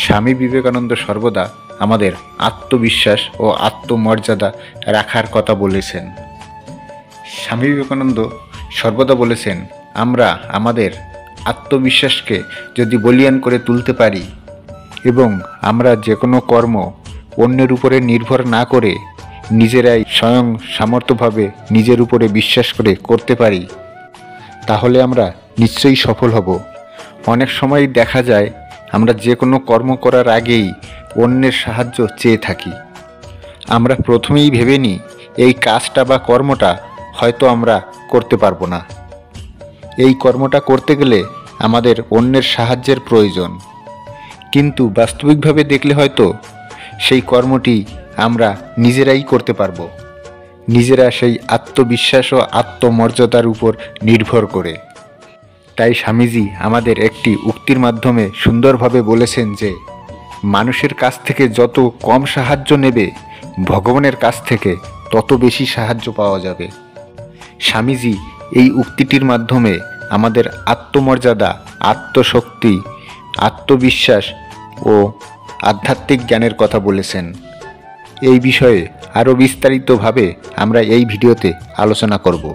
স্বামী বিবেকানন্দ সর্বদা আমাদের আত্মবিশ্বাস ও আত্মমর্যাদা রাখার কথা বলেছেন। স্বামী বিবেকানন্দ সর্বদা বলেছেন, আমরা আমাদের আত্মবিশ্বাসকে যদি বলীয়ান করে তুলতে পারি এবং আমরা যে কোনো কর্ম অন্যের উপরে নির্ভর না করে নিজেরাই স্বয়ং সামর্থ্যভাবে নিজের উপরে বিশ্বাস করে করতে পারি, তাহলে আমরা নিশ্চয়ই সফল হব। অনেক সময় দেখা যায় আমরা যে কোনো কর্ম করার আগেই অন্যের সাহায্য চেয়ে থাকি। আমরা প্রথমেই ভেবে নিই এই কাজটা বা কর্মটা হয়তো আমরা করতে পারবো না, এই কর্মটা করতে গেলে আমাদের অন্যের সাহায্যের প্রয়োজন। কিন্তু বাস্তবিকভাবে দেখলে হয়তো সেই কর্মটি আমরা নিজেরাই করতে পারবো, নিজেরা সেই আত্মবিশ্বাস ও আত্মমর্যাদার উপর নির্ভর করে। তাই স্বামীজি আমাদের একটি উক্তির মাধ্যমে সুন্দরভাবে বলেছেন যে মানুষের কাছ থেকে যত কম সাহায্য নেবে, ভগবানের কাছ থেকে তত বেশি সাহায্য পাওয়া যাবে। স্বামীজি এই উক্তিটির মাধ্যমে আমাদের আত্মমর্যাদা, আত্মশক্তি, আত্মবিশ্বাস ও আধ্যাত্মিক জ্ঞানের কথা বলেছেন। এই বিষয়ে আরও বিস্তারিতভাবে আমরা এই ভিডিওতে আলোচনা করব।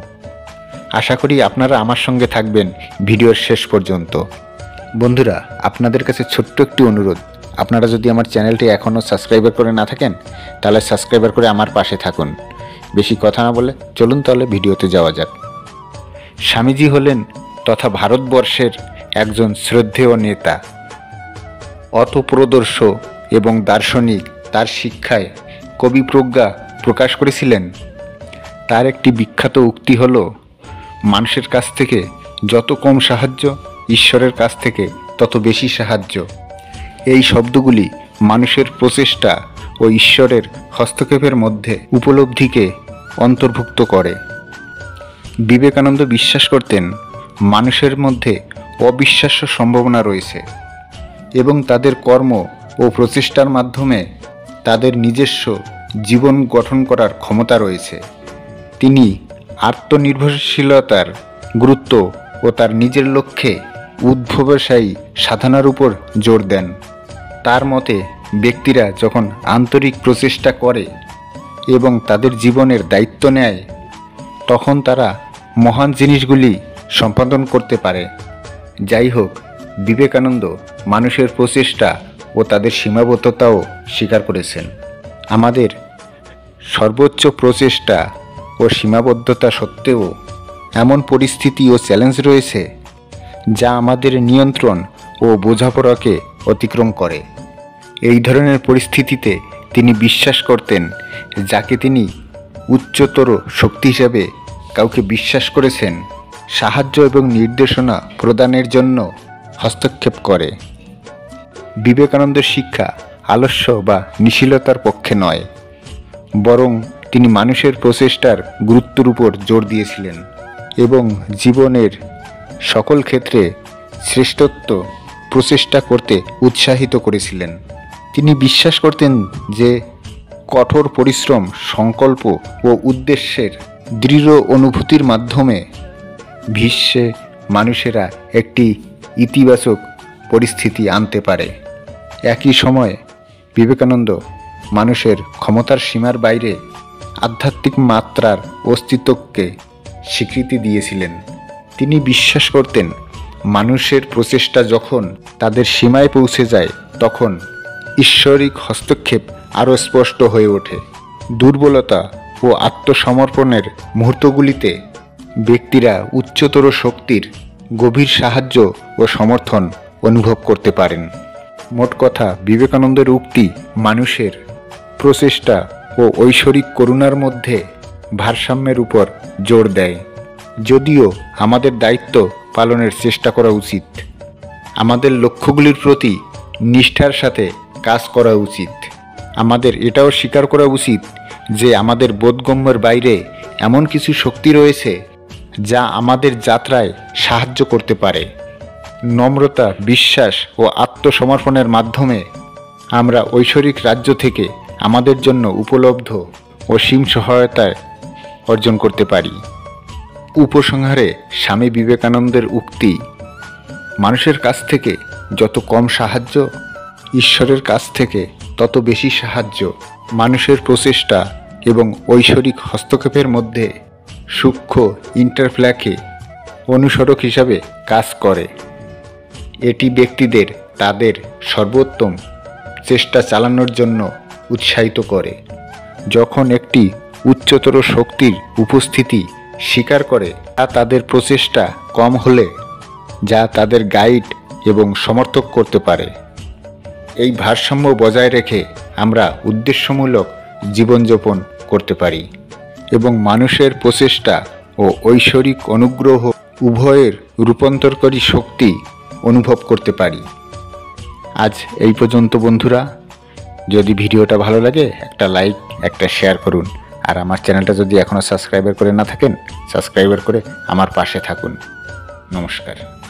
আশা করি আপনারা আমার সঙ্গে থাকবেন ভিডিওর শেষ পর্যন্ত। বন্ধুরা, আপনাদের কাছে ছোট্ট একটি অনুরোধ, আপনারা যদি আমার চ্যানেলটি এখনও সাবস্ক্রাইবার করে না থাকেন তাহলে সাবস্ক্রাইবার করে আমার পাশে থাকুন। বেশি কথা না বলে চলুন তাহলে ভিডিওতে যাওয়া যাক। স্বামীজি হলেন তথা ভারতবর্ষের একজন শ্রদ্ধেয় নেতা, অতপ্রদর্শ এবং দার্শনিক। তার শিক্ষায় কবি প্রজ্ঞা প্রকাশ করেছিলেন। তার একটি বিখ্যাত উক্তি হল, মানুষের কাছ থেকে যত কম সাহায্য, ঈশ্বরের কাছ থেকে তত বেশি সাহায্য। এই শব্দগুলি মানুষের প্রচেষ্টা ও ঈশ্বরের হস্তক্ষেপের মধ্যে উপলব্ধিকে অন্তর্ভুক্ত করে। বিবেকানন্দ বিশ্বাস করতেন মানুষের মধ্যে অবিশ্বাস্য সম্ভাবনা রয়েছে এবং তাদের কর্ম ও প্রচেষ্টার মাধ্যমে তাদের নিজস্ব জীবন গঠন করার ক্ষমতা রয়েছে। তিনি আত্মনির্ভরশীলতার গুরুত্ব ও তার নিজের লক্ষ্যে উদ্ভাবসায়ী সাধনার উপর জোর দেন। তার মতে ব্যক্তিরা যখন আন্তরিক প্রচেষ্টা করে এবং তাদের জীবনের দায়িত্ব নেয়, তখন তারা মহান জিনিসগুলি সম্পাদন করতে পারে। যাই হোক, বিবেকানন্দ মানুষের প্রচেষ্টা ও তাদের সীমাবদ্ধতাও স্বীকার করেছেন। আমাদের সর্বোচ্চ প্রচেষ্টা ও সীমাবদ্ধতা সত্ত্বেও এমন পরিস্থিতি ও চ্যালেঞ্জ রয়েছে যা আমাদের নিয়ন্ত্রণ ও বোঝাপড়াকে অতিক্রম করে। এই ধরনের পরিস্থিতিতে তিনি বিশ্বাস করতেন, যাকে তিনি উচ্চতর শক্তি হিসাবে কাউকে বিশ্বাস করেছেন, সাহায্য এবং নির্দেশনা প্রদানের জন্য হস্তক্ষেপ করে। বিবেকানন্দের শিক্ষা আলস্য বা নিশীলতার পক্ষে নয়, বরং তিনি মানুষের প্রচেষ্টার গুরুত্বের উপর জোর দিয়েছিলেন এবং জীবনের সকল ক্ষেত্রে শ্রেষ্ঠত্ব প্রচেষ্টা করতে উৎসাহিত করেছিলেন। তিনি বিশ্বাস করতেন যে কঠোর পরিশ্রম, সংকল্প ও উদ্দেশ্যের দৃঢ় অনুভূতির মাধ্যমে বিশ্বে মানুষেরা একটি ইতিবাচক পরিস্থিতি আনতে পারে। একই সময়ে বিবেকানন্দ মানুষের ক্ষমতার সীমার বাইরে আধ্যাত্মিক মাত্রার অস্তিত্বকে স্বীকৃতি দিয়েছিলেন। তিনি বিশ্বাস করতেন মানুষের প্রচেষ্টা যখন তাদের সীমায় পৌঁছে যায়, তখন ঈশ্বরিক হস্তক্ষেপ আরও স্পষ্ট হয়ে ওঠে। দুর্বলতা ও আত্মসমর্পণের মুহূর্তগুলিতে ব্যক্তিরা উচ্চতর শক্তির গভীর সাহায্য ও সমর্থন অনুভব করতে পারেন। মোট কথা, বিবেকানন্দের উক্তি মানুষের প্রচেষ্টা ও ঐশ্বরিক করুণার মধ্যে ভারসাম্যের উপর জোর দেয়। যদিও আমাদের দায়িত্ব পালনের চেষ্টা করা উচিত, আমাদের লক্ষ্যগুলির প্রতি নিষ্ঠার সাথে কাজ করা উচিত। আমাদের এটাও স্বীকার করা উচিত যে আমাদের বোধগম্যের বাইরে এমন কিছু শক্তি রয়েছে যা আমাদের যাত্রায় সাহায্য করতে পারে। নম্রতা, বিশ্বাস ও আত্মসমর্পণের মাধ্যমে আমরা ঐশ্বরিক রাজ্য থেকে আমাদের জন্য উপলব্ধ অসীম সহায়তায় অর্জন করতে পারি। উপসংহারে স্বামী বিবেকানন্দের উক্তি, মানুষের কাছ থেকে যত কম সাহায্য, ঈশ্বরের কাছ থেকে তত বেশি সাহায্য মানুষের প্রচেষ্টা এবং ঐশ্বরিক হস্তক্ষেপের মধ্যে সূক্ষ্ম ইন্টারপ্ল্যাকে অনুসরক হিসাবে কাজ করে। এটি ব্যক্তিদের তাদের সর্বোত্তম চেষ্টা চালানোর জন্য উৎসাহিত করে। যখন একটি উচ্চতর শক্তির উপস্থিতি স্বীকার করে, তা তাদের প্রচেষ্টা কম হলে যা তাদের গাইড এবং সমর্থক করতে পারে। এই ভারসাম্য বজায় রেখে আমরা উদ্দেশ্যমূলক জীবনযাপন করতে পারি এবং মানুষের প্রচেষ্টা ও ঐশ্বরিক অনুগ্রহ উভয়ের রূপান্তরকারী শক্তি অনুভব করতে পারি। আজ এই পর্যন্ত বন্ধুরা। যদি ভিডিওটা ভালো লাগে একটা লাইক, একটা শেয়ার করুন। আর আমার চ্যানেলটা যদি এখনও সাবস্ক্রাইবার করে না থাকেন, সাবস্ক্রাইবার করে আমার পাশে থাকুন। নমস্কার।